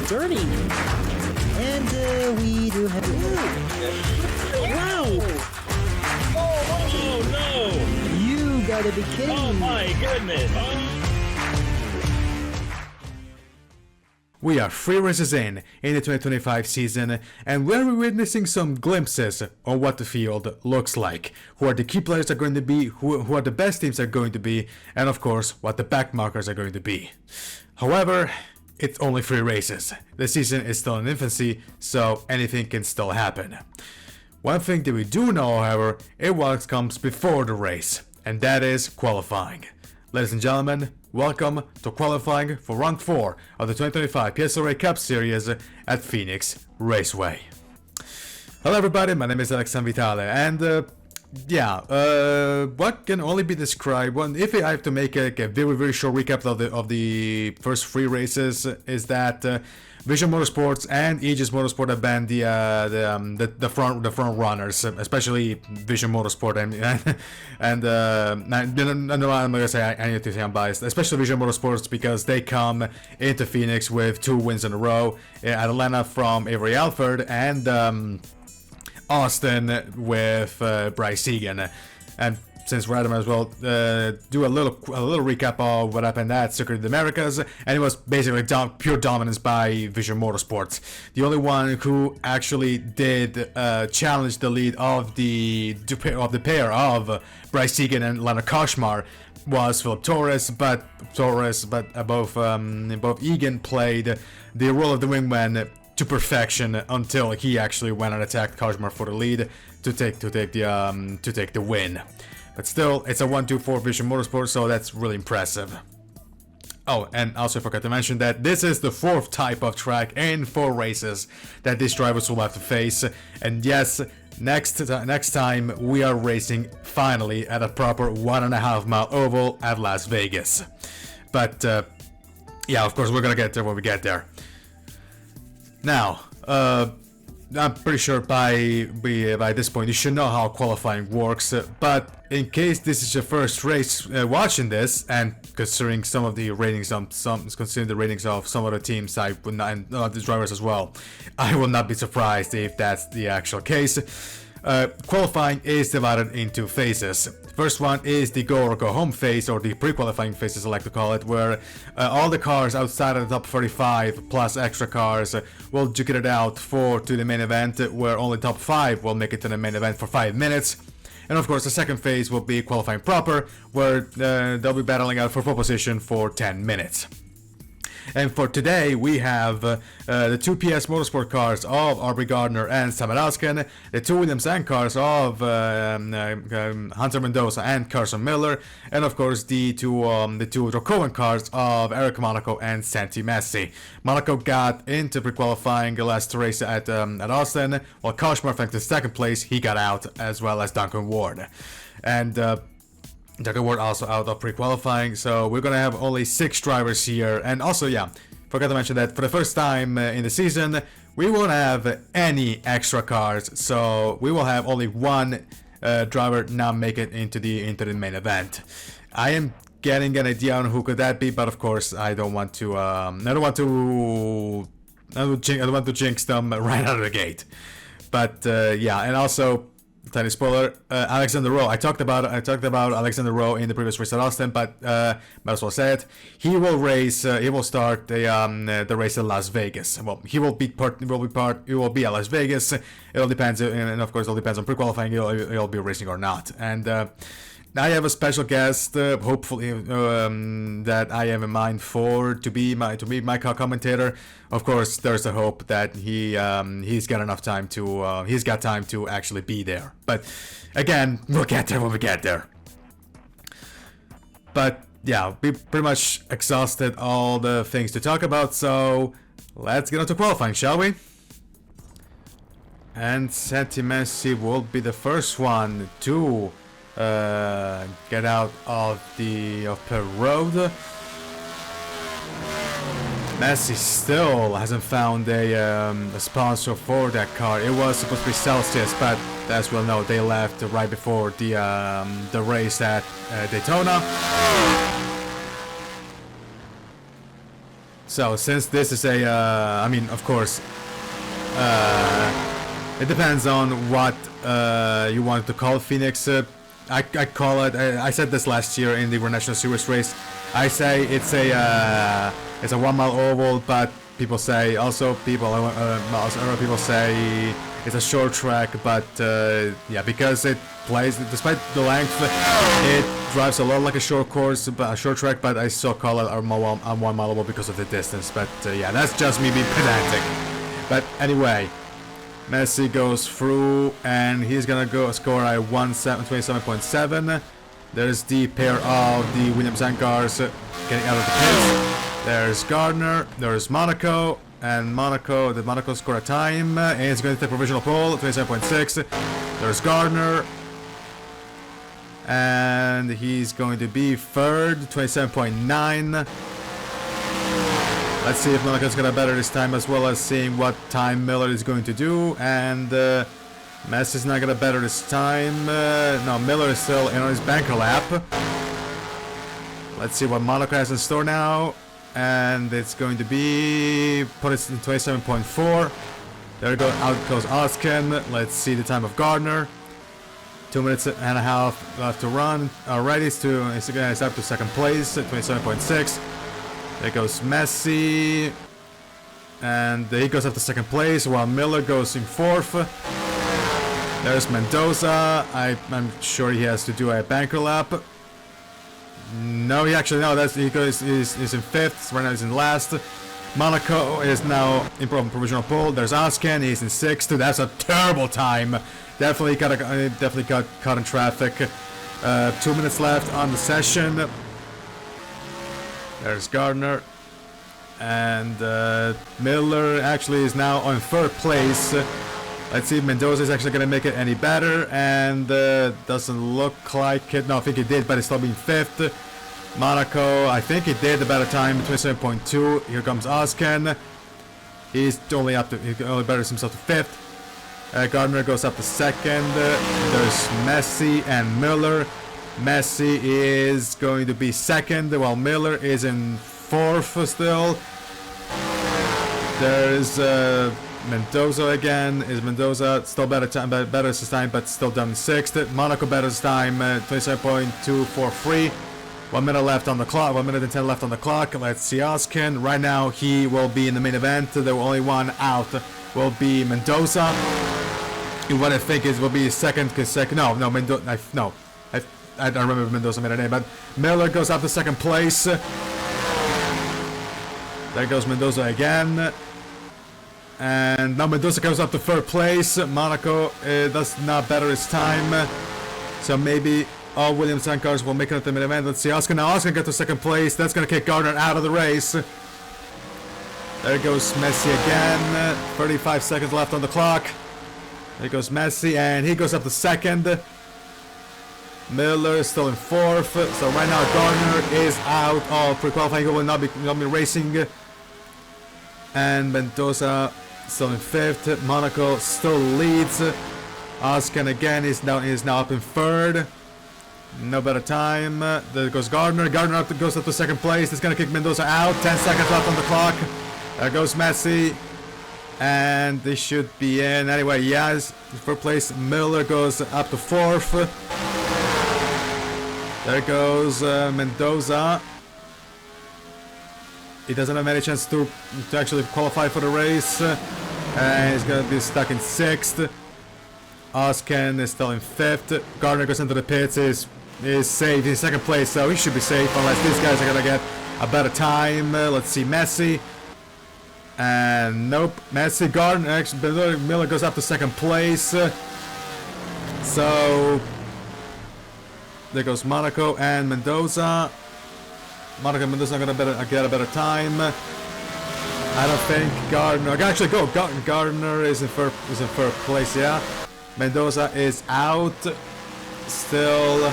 dirty. And we do have... Wow! Oh no! You gotta be kidding Oh me. my goodness! We are 3 races in the 2025 season, and we're witnessing some glimpses on what the field looks like, who are the key players are going to be, who are the best teams are going to be, and of course, what the backmarkers are going to be. However, it's only 3 races. The season is still in infancy, so anything can still happen. One thing that we do know, however, is what comes before the race, and that is qualifying. Ladies and gentlemen, welcome to qualifying for round 4 of the 2025 PSRLA Cup Series at Phoenix Raceway. Hello everybody, my name is Alexandre Vitale, and what can only be described, if I have to make a very short recap of the first 3 races, is that Vision Motorsports and Aegis Motorsport have been the front runners, especially Vision Motorsport and no, I'm gonna say I need to say I'm biased, especially Vision Motorsports because they come into Phoenix with 2 wins in a row, at Atlanta from Avery Alford and Austin with Bryce Egan. And since we're at them as well, do a little recap of what happened at Circuit of the Americas, and it was basically pure dominance by Vision Motorsports. The only one who actually did challenge the lead of the pair of Bryce Egan and Leonard Koshmar was Philip Torres, but both Egan played the role of the wingman to perfection until he actually went and attacked Koshmar for the lead to take the win. But still, it's a 1-2-4 Vision Motorsport, so that's really impressive. Oh, and also I forgot to mention that this is the 4th type of track in 4 races that these drivers will have to face. And yes, next time we are racing finally at a proper 1.5 mile oval at Las Vegas. But yeah, of course we're gonna get there when we get there. Now, I'm pretty sure by this point you should know how qualifying works, but in case this is your first race watching this, and considering some of the ratings of some of the teams, I would not, and the drivers as well, I will not be surprised if that's the actual case. Qualifying is divided into phases. First one is the go or go home phase, or the pre-qualifying phase as I like to call it, where all the cars outside of the top 35 plus extra cars will duke it out to the main event, where only top 5 will make it to the main event for 5 minutes. And of course the second phase will be qualifying proper, where they'll be battling out for pole position for 10 minutes. And for today, we have the 2 PS Motorsport cars of Aubrey Gardner and Sam Raskin, the 2 Williams and cars of Hunter Mendoza and Carson Miller, and of course the two Cohen cars of Eric Monaco and Santi Messi. Monaco got into pre-qualifying the last race at Austin, while Koshmar, thanks to second place, he got out, as well as Duncan Ward. And Duncan Ward also out of pre-qualifying, so we're gonna have only 6 drivers here. And also, yeah, forgot to mention that for the first time in the season, we won't have any extra cars, so we will have only 1 driver now make it into the main event. I am getting an idea on who could that be, but of course I don't want to jinx them right out of the gate. But yeah, and also, tiny spoiler, Alexander Rowe. I talked about Alexander Rowe in the previous race at Austin, but might as well say it. He will race. He will start the race in Las Vegas. Well, he will be at Las Vegas. It all depends, and of course, it all depends on pre-qualifying. He'll be racing or not. And I have a special guest, hopefully that I have in mind to be my co-commentator. Of course, there's a hope that he's got time to actually be there. But again, we'll get there when we get there. But yeah, we pretty much exhausted all the things to talk about, so let's get on to qualifying, shall we? And Santi Messi will be the first one to get out of pit road. Messi still hasn't found a sponsor for that car. It was supposed to be Celsius, but as we'll know, they left right before the race at Daytona. So since this is a, I mean, of course, it depends on what you want to call Phoenix. I call it. I said this last year in the World National Series race. I say it's a 1 mile oval, but people say also other people say it's a short track. But yeah, because it plays, despite the length, it drives a lot like a short course, a short track. But I still call it a 1 mile oval because of the distance. But yeah, that's just me being pedantic. But anyway. Messi goes through and he's gonna go score a 27.7. There's the pair of the Williams-Sonn cars getting out of the pits. There's Gardner, there's Monaco, and Monaco score a time and it's going to take provisional pole 27.6. There's Gardner and he's going to be third 27.9. Let's see if Monaco's gonna better this time, as well as seeing what time Miller is going to do. And Messi's not gonna better this time. No, Miller is still in on his banker lap. Let's see what Monaco has in store now. And it's going to be put it in 27.4. There we go, out goes Oskin. Let's see the time of Gardner. 2 minutes and a half left to run. Alrighty, it's up to second place, 27.6. There goes Messi, and he goes up to second place while Miller goes in fourth. There's Mendoza. I'm sure he has to do a banker lap. No, he he's in fifth. So right now he's in last. Monaco is now in provisional pole. There's Oskin. He's in sixth. That's a terrible time. Definitely got caught in traffic. 2 minutes left on the session. There's Gardner, and Miller actually is now on third place. Let's see if Mendoza is actually going to make it any better, and doesn't look like it. No, I think he did, but it's still being fifth. Monaco, I think he did a better time, 27.2. Here comes Oskin. He only betters himself to fifth. Gardner goes up to second. There's Messi and Miller. Messi is going to be second, while Miller is in fourth still. There's Mendoza again. Is Mendoza still better this time, but still done sixth. Monaco better this time, 27.243. 1 minute left on the clock. 1 minute and 10 left on the clock. Let's see Oskin. Right now, he will be in the main event. The only one out will be Mendoza. What I think is will be second. No, Mendoza. No. I don't remember if Mendoza made a name, but Miller goes up to second place. There goes Mendoza again. And now Mendoza goes up to third place. Monaco does not better his time. So maybe all Williams-Sonn cars will make it to the mid-event. Let's see Oscar. Now Oscar gets to second place. That's going to kick Gardner out of the race. There goes Messi again. 35 seconds left on the clock. There goes Messi, and he goes up to second. Miller is still in fourth, so right now Gardner is out of pre-qualifying. He will not be racing. And Mendoza still in fifth. Monaco still leads. Oskin again is now up in third. No better time. There goes Gardner. Gardner goes up to second place. It's gonna kick Mendoza out. 10 seconds left on the clock. There goes Messi. And they should be in. Anyway, yes, first place. Miller goes up to fourth. There goes Mendoza. He doesn't have any chance to actually qualify for the race. And he's going to be stuck in sixth. Oskin is still in fifth. Gardner goes into the pits. Is safe. He's in second place, so he should be safe unless these guys are going to get a better time. Let's see, Messi. And nope, Messi. Gardner, actually, Miller goes up to second place. So there goes Monaco and Mendoza. Monaco and Mendoza are going to get a better time. I don't think Gardner. Actually, go. Gardner is in third place. Yeah. Mendoza is out. Still.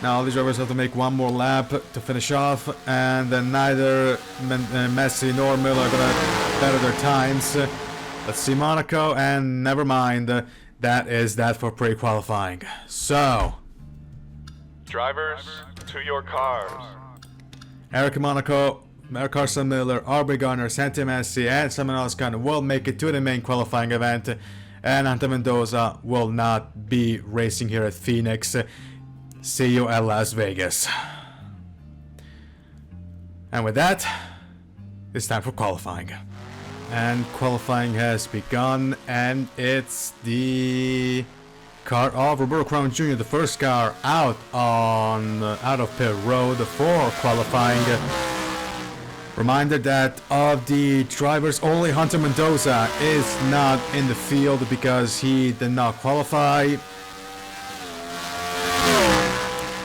Now all these drivers have to make one more lap to finish off, and then neither Messi nor Miller are going to better their times. Let's see Monaco, and never mind. That is that for pre-qualifying. So, drivers, to your cars. Eric Monaco, Carson Miller, Aubrey Garner, Santi Messi, and someone else will make it to the main qualifying event. And Hunter Mendoza will not be racing here at Phoenix. See you at Las Vegas. And with that, it's time for qualifying. And qualifying has begun, and it's the car of Roberto Crown Jr., the first car out of pit road for qualifying. Reminder that of the drivers, only Hunter Mendoza is not in the field because he did not qualify.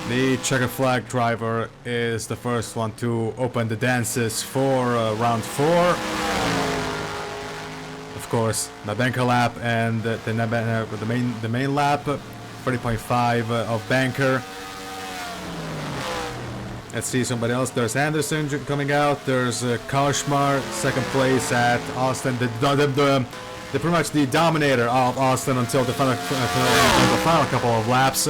The checkered flag driver is the first one to open the dances for round 4. Of course, the banker lap and the main lap, 30.5 of banker. Let's see somebody else. There's Anderson coming out. There's Koshmar, second place at Austin. The pretty much the dominator of Austin until the final couple of laps.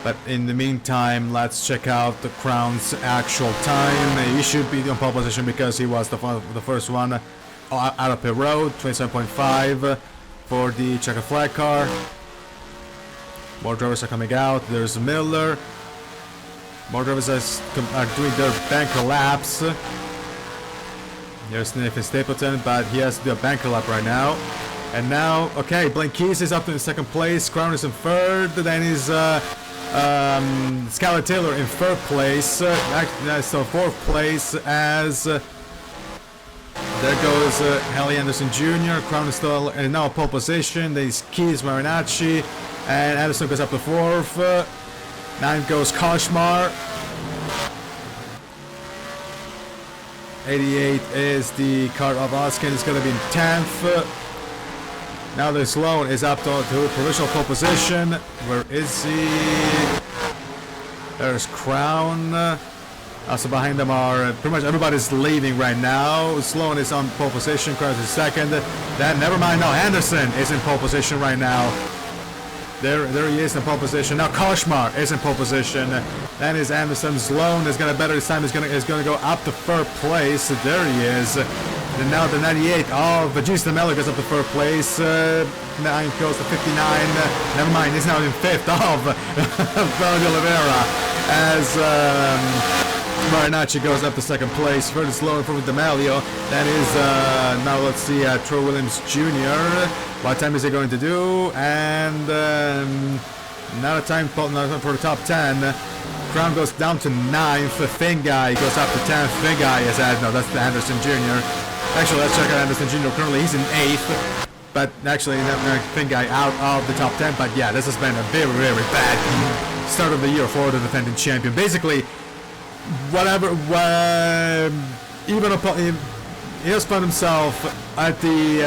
But in the meantime, let's check out the Crown's actual time. He should be on pole position because he was the first one out of pit road. 27.5 for the checkered flag car. More drivers are coming out. There's Miller. More drivers are doing their banker laps. There's Nathan Stapleton, but he has to do a banker lap right now. And now, okay, Blaine Keys is up in second place. Crown is in third. Then is Skylar Taylor in third place. So fourth place as there goes Hallie Anderson Jr. Crown is still in now pole position. There's Keys, Marinacci, and Anderson goes up to fourth. 9 goes Koshmar. 88 is the car of Oskin. It's going to be in 10th. Now the Sloan is up to provisional pole position. Where is he? There's Crown. Also behind them are pretty much everybody's leaving right now. Sloan is on pole position. Crown is second. Then never mind. No, Anderson is in pole position right now. There he is in pole position. Now Koshmar is in pole position. Then is Anderson. Sloan is going to better this time. Is going to go up to third place. There he is. And now the 98 of Bautista Mello goes up to third place. 9 goes to 59. Never mind. He's now in fifth of Claudio Oliveira as Marinacci goes up to second place. Further slower for D'Amelio. That is now let's see Troy Williams Jr. What time is he going to do? And not a time for the top 10. Crown goes down to 9th. Finn Guy goes up to 10th. Finn Guy is no, that's the Anderson Jr. Actually, let's check out Anderson Jr. Currently, he's in 8th. But actually, Finn Guy out of the top 10. But yeah, this has been a very, very bad start of the year for the defending champion. Basically, whatever, even he has found himself at the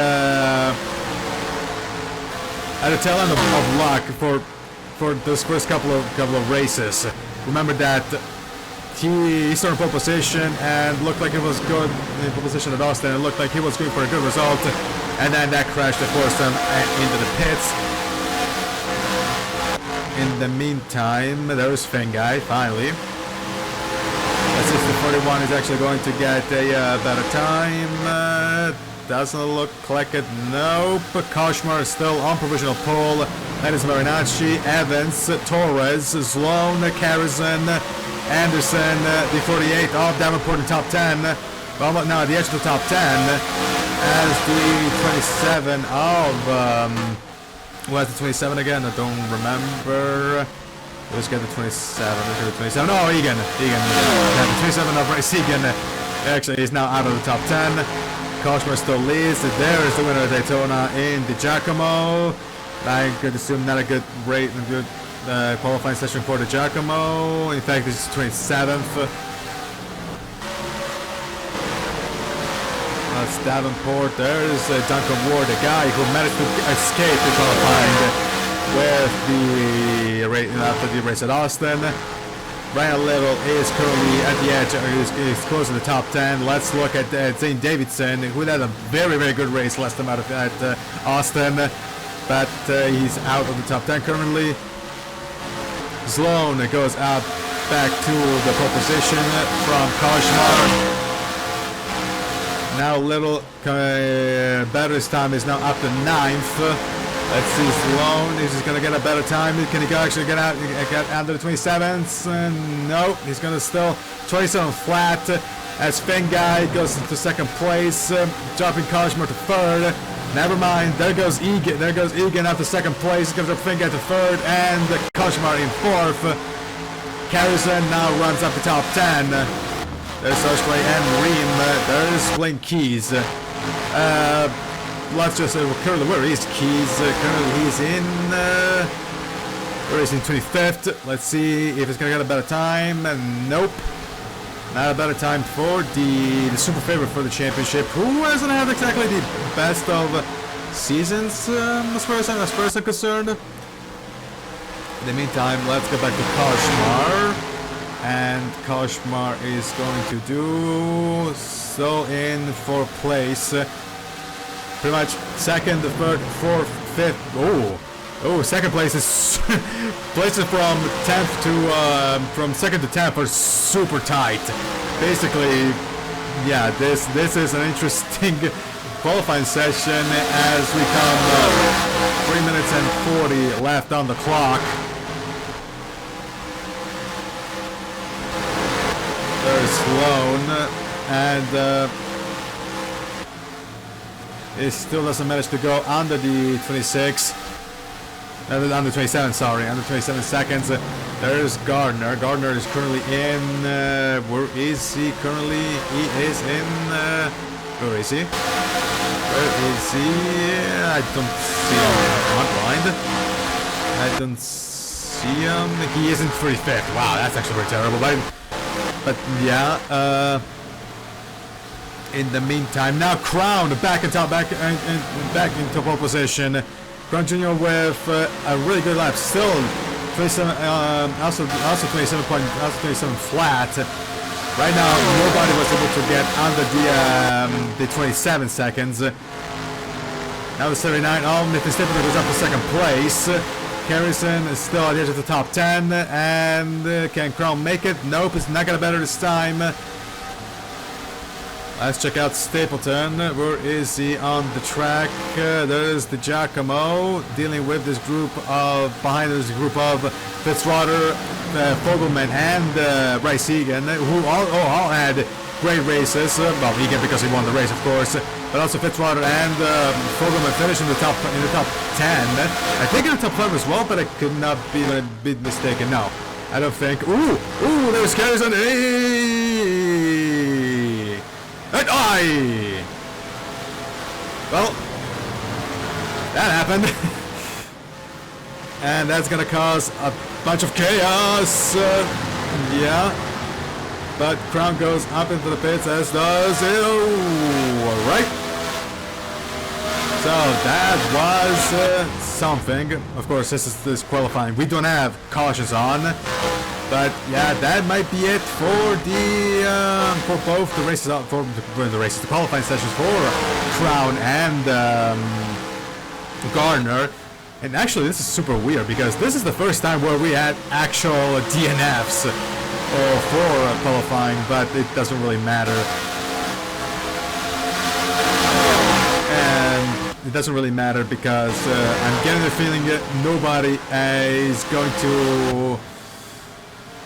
tail end of luck for this first couple of races. Remember that he started pole position and looked like he was good in pole position at Austin. It looked like he was going for a good result, and then that crash that forced him into the pits. In the meantime, there's Finn Guy finally. Let's see if the 41 is actually going to get a better time. Doesn't look like it. Nope. Koshmar is still on provisional pole. That is Marinacci, Evans, Torres, Sloan, Carrison, Anderson, the 48 of Davenport in top 10. Well, now at the edge of the top 10 as the 27 of what's the 27 again? I don't remember. Let's get the 27. Let's get the 27. No, Egan. Yeah, the 27 of Bryce Egan actually is now out of the top 10. Koshmar still leads. There is the winner of Daytona in the Giacomo. I could assume not a good rate, good qualifying session for the Giacomo. In fact, this is 27th. That's Davenport. There's Duncan Ward, the guy who managed to escape the qualifying with the race after the race at Austin. Brian Little is currently at the edge. He's close to the top 10. Let's look at Zane Davidson, who had a very, very good race last time out at Austin. But he's out of the top 10 currently. Sloan goes up back to the pole position from Koshmar. Now a little better. His time is now up to 9th. Let's see Sloan. Is he gonna get a better time? Can he actually get under the 27s? No, he's gonna still 27 flat. As Finn Guy goes into 2nd place, dropping Koshmar to 3rd. Never mind. There goes Egan. There goes Egan after 2nd place. He comes up Finn Guy to 3rd, and Koshmar in 4th. Carrison now runs up the top 10. There's Raceway and Reem. There's Blink Keys. Let's just say currently where is Keys? Currently he's in where is he? 25th. Let's see if he's gonna get a better time. Nope. Not a better time for the super favorite for the championship, who hasn't had exactly the best of seasons as far as I'm concerned. In the meantime, let's go back to Koshmar. And Koshmar is going to do so in 4th place. Pretty much 2nd, 3rd, 4th, 5th. Oh, 2nd place is places from 10th to from 2nd to 10th are super tight. Basically, yeah, this is an interesting qualifying session as we come 3 minutes and 40 left on the clock. There's Sloan, and it still doesn't manage to go under the 26. Under 27, sorry, under 27 seconds. There's Gardner. Gardner is currently in. Where is he currently? He is in. Where is he? Where is he? I don't see him. I'm blind. I don't see him. He isn't 35th. Wow, that's actually very terrible. But yeah. In the meantime, now Crown back in top, back into pole position. Crown Jr. with a really good lap, still 27, also 27 flat. Right now, nobody was able to get under the 27 seconds. Now the 79. Oh, Nathan Stapleton goes up to 2nd place. Harrison is still at the edge of the top 10, and can Crown make it? Nope, it's not gonna better this time. Let's check out Stapleton. Where is he on the track? There's the Giacomo dealing with this group of Fitzwater, Fogelman, and Bryce Egan, who all had great races. Well, Egan because he won the race, of course, but also Fitzwater and Fogelman finished in the top 10. I think in the top 5 as well, but I could not be mistaken. No, I don't think. Ooh, there's Carrison. And well, that happened. And that's gonna cause a bunch of chaos. Yeah. But Crown goes up into the pits, as does alright. So that was something. Of course, this qualifying. We don't have cautions on. But yeah, that might be it for for both the races, the qualifying sessions for Crown and Gardner. And actually, this is super weird because this is the first time where we had actual DNFs for qualifying, but it doesn't really matter. And it doesn't really matter because I'm getting the feeling that nobody is going to.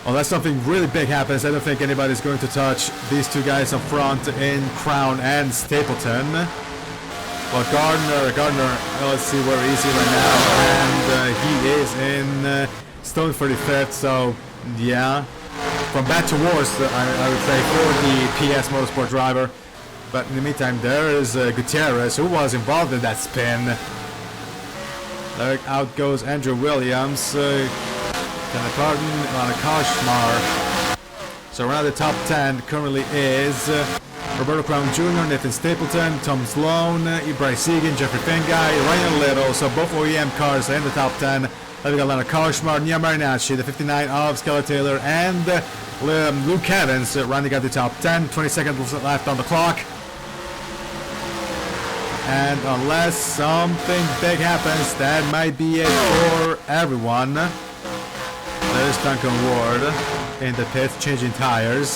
Unless something really big happens, I don't think anybody's going to touch these two guys up front in Crown and Stapleton. Well, Gardner, let's see where is he right now, and he is in Stone 35th, so yeah, from bad to worse, I would say, for the PS Motorsport driver. But in the meantime, there is Gutierrez, who was involved in that spin. There out goes Andrew Williams. Tanner Carton on a Koshmar. So around the top 10 currently is Roberto Crown Jr., Nathan Stapleton, Tom Sloan, Bryce Egan, Jeffrey Fengai, Ryan Little. So both OEM cars are in the top 10. Then we got Lana Koshmar, Nia Marinacci, the 59 of Skeller Taylor, and Luke Evans rounding out the top 10. 20 seconds left on the clock. And unless something big happens, that might be it for everyone. There's Duncan Ward. in the pit changing tires.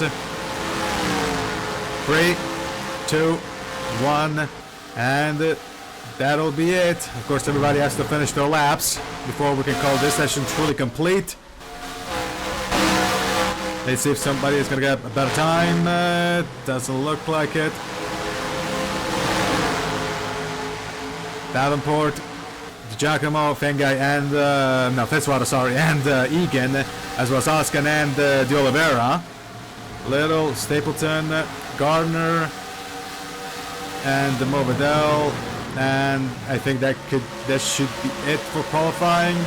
3, 2, 1, and that'll be it. Of course, everybody has to finish their laps before we can call this session truly complete. Let's see if somebody is gonna get a better time. Doesn't look like it. Davenport, Giacomo, Fengai, and no, Fitzwater, sorry, and Egan, as well as Oscar and De Oliveira. Little, Stapleton, Gardner, and the Movidel, and I think that should be it for qualifying.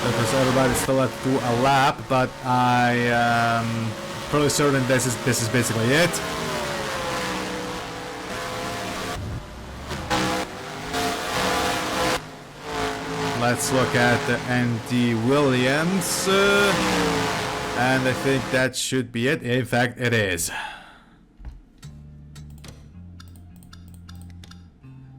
Because everybody still had to do a lap, but I am pretty certain this is basically it. Let's look at Andy Williams, and I think that should be it. In fact, it is.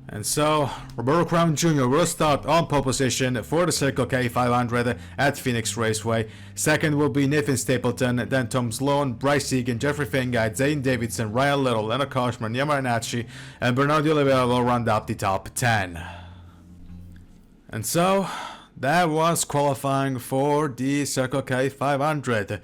And so, Roberto Crown Jr. will start on pole position for the Circle K 500 at Phoenix Raceway. Second will be Nathan Stapleton, then Tom Sloan, Bryce Egan, Jeffrey Fingate, Zane Davidson, Ryan Little, Leonard Koshman, Yamar Nachi, and Bernardo Oliveira will round up the top 10. And so, that was qualifying for the Circle K 500.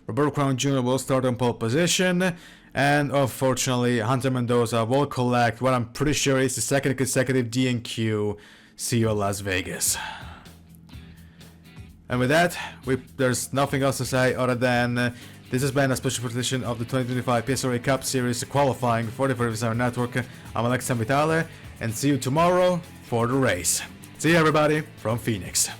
Roberto Crown Jr. will start on pole position. And unfortunately, Hunter Mendoza will collect what I'm pretty sure is the second consecutive DNQ. See you in Las Vegas. And with that, there's nothing else to say other than this has been a special edition of the 2025 PSRLA Cup Series qualifying for the 47 Network. I'm Alexis Vitale, and see you tomorrow for the race. See you everybody from Phoenix.